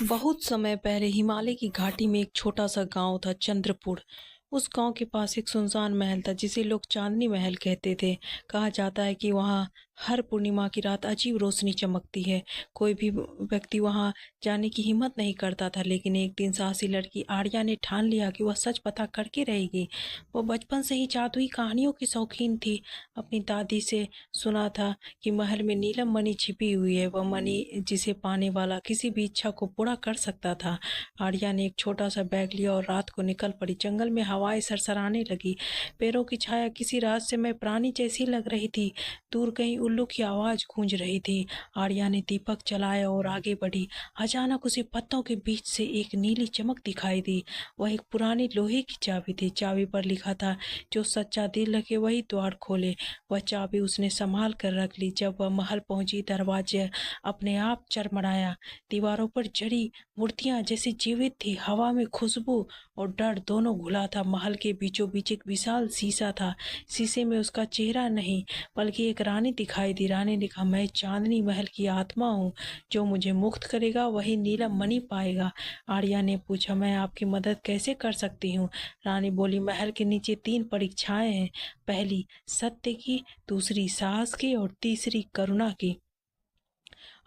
बहुत समय पहले हिमालय की घाटी में एक छोटा सा गांव था, चंद्रपुर। उस गांव के पास एक सुनसान महल था जिसे लोग चांदनी महल कहते थे। कहा जाता है कि वहां हर पूर्णिमा की रात अजीब रोशनी चमकती है। कोई भी व्यक्ति वहां जाने की हिम्मत नहीं करता था, लेकिन एक दिन साहसी लड़की आर्या ने ठान लिया कि वह सच पता करके रहेगी। वह बचपन से ही जादुई कहानियों की शौकीन थी। अपनी दादी से सुना था कि महल में नीलम मणि छिपी हुई है, वह मणि जिसे पाने वाला किसी भी इच्छा को पूरा कर सकता था। आर्या ने एक छोटा सा बैग लिया और रात को निकल पड़ी। जंगल में हवाएं सरसराने लगी। पैरों की छाया किसी रहस्यमय प्राणी जैसी लग रही थी। दूर कहीं उल्लू की आवाज गूंज रही थी। आर्या ने दीपक जलाया और आगे बढ़ी। अचानक उसे पत्तों के बीच से एक नीली चमक दिखाई दी। वह एक पुरानी लोहे की चाबी थी। चाबी पर लिखा था, जो सच्चा दिल रखे वही द्वार खोले। वह चाबी उसने संभाल कर रख ली। जब वह महल पहुंची, दरवाजे अपने आप चरमराया। दीवारों पर जड़ी मूर्तियां जैसी जीवित थी। हवा में खुशबू और डर दोनों घुला था। महल के बीचों बीच एक विशाल शीशा था। शीशे में उसका चेहरा नहीं, बल्कि एक रानी दिखाई दी। रानी ने कहा, मैं चांदनी महल की आत्मा हूँ। जो मुझे मुक्त करेगा वही नीलम मणि पाएगा। आर्या ने पूछा, मैं आपकी मदद कैसे कर सकती हूँ? रानी बोली, महल के नीचे 3 परीक्षाएं हैं। पहली सत्य की, दूसरी साहस की और तीसरी करुणा की।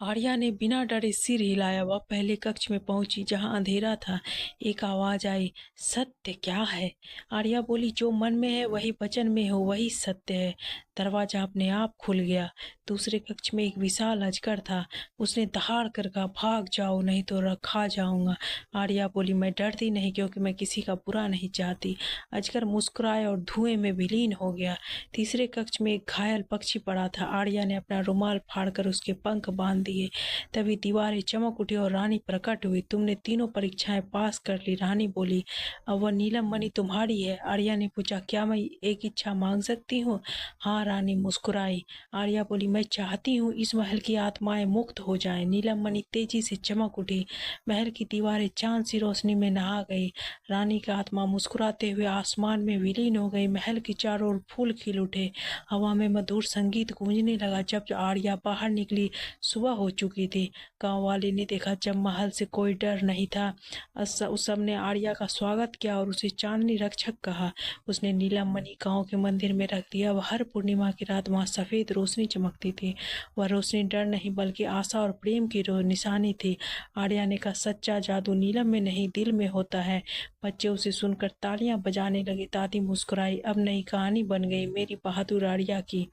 आर्या ने बिना डरे सिर हिलाया। वह पहले कक्ष में पहुंची जहां अंधेरा था। एक आवाज आई, सत्य क्या है? आर्या बोली, जो मन में है वही वचन में हो, वही सत्य है। दरवाजा अपने आप खुल गया। दूसरे कक्ष में एक विशाल अजगर था। उसने दहाड़ कर कहा, भाग जाओ नहीं तो रखा जाऊंगा। आर्या बोली, मैं डरती नहीं क्योंकि मैं किसी का बुरा नहीं चाहती। अजगर मुस्कुराया और धुएं में विलीन हो गया। तीसरे कक्ष में एक घायल पक्षी पड़ा था। आर्या ने अपना रुमाल फाड़कर उसके पंख बांध दिए। तभी दीवारें चमक उठी और रानी प्रकट हुई। तुमने तीनों परीक्षाएं पास कर ली। रानी बोली, अब वह नीलम मणि तुम्हारी है। आर्या ने पूछा, क्या मैं एक इच्छा मांग सकती हूँ? हाँ, रानी मुस्कुराई। आर्या बोली, मैं चाहती हूँ इस महल की आत्माएं मुक्त हो जाएं। नीलम मणि तेजी से चमक उठी। महल की दीवारें चांद सी रोशनी में नहा गई। रानी की आत्मा मुस्कुराते हुए आसमान में विलीन हो गई। महल के चारों ओर फूल खिल उठे। हवा में मधुर संगीत गूंजने लगा। जब आर्या बाहर निकली, सुबह हो चुकी थी। गांव वाले ने देखा, जब महल से कोई डर नहीं था। उस सबने आर्या का स्वागत किया और उसे चांदनी रक्षक कहा। उसने नीलम मणि गांव के मंदिर में रख दिया। वह हर पूर्णिमा की रात वहां सफेद रोशनी चमकती थी। वह रोशनी डर नहीं बल्कि आशा और प्रेम की निशानी थी। आर्या ने कहा, सच्चा जादू नीलम में नहीं, दिल में होता है। बच्चे उसे सुनकर तालियां बजाने लगे। दादी मुस्कुराई, अब नई कहानी बन गई मेरी बहादुर आर्या की।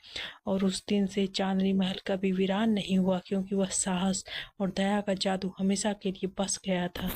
और उस दिन से चांदनी महल कभी वीरान नहीं हुआ, क्योंकि वह साहस और दया का जादू हमेशा के लिए बस गया था।